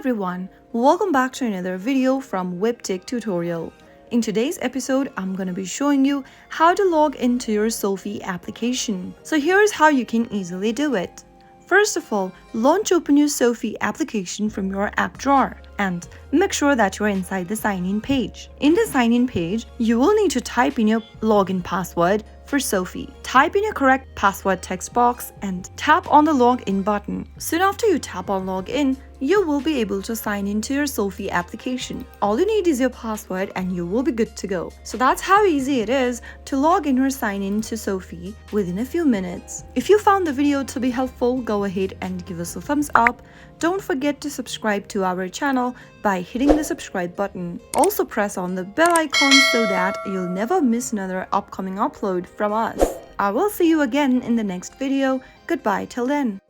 everyone, welcome back to another video from Webtech Tutorial. In today's episode, I'm going to be showing you how to log into your SoFi application. So here's how you can easily do it. First of all, launch open your SoFi application from your app drawer and make sure that you are inside the sign-in page. In the sign-in page, you will need to type in your login password for SoFi. Type in your correct password text box and tap on the login button. Soon after you tap on login, you will be able to sign into your SoFi application. All you need is your password and you will be good to go. So that's how easy it is to log in or sign in to SoFi within a few minutes. If you found the video to be helpful, go ahead and give us a thumbs up. Don't forget to subscribe to our channel by hitting the subscribe button. Also press on the bell icon so that you'll never miss another upcoming upload from us. I will see you again in the next video. Goodbye till then.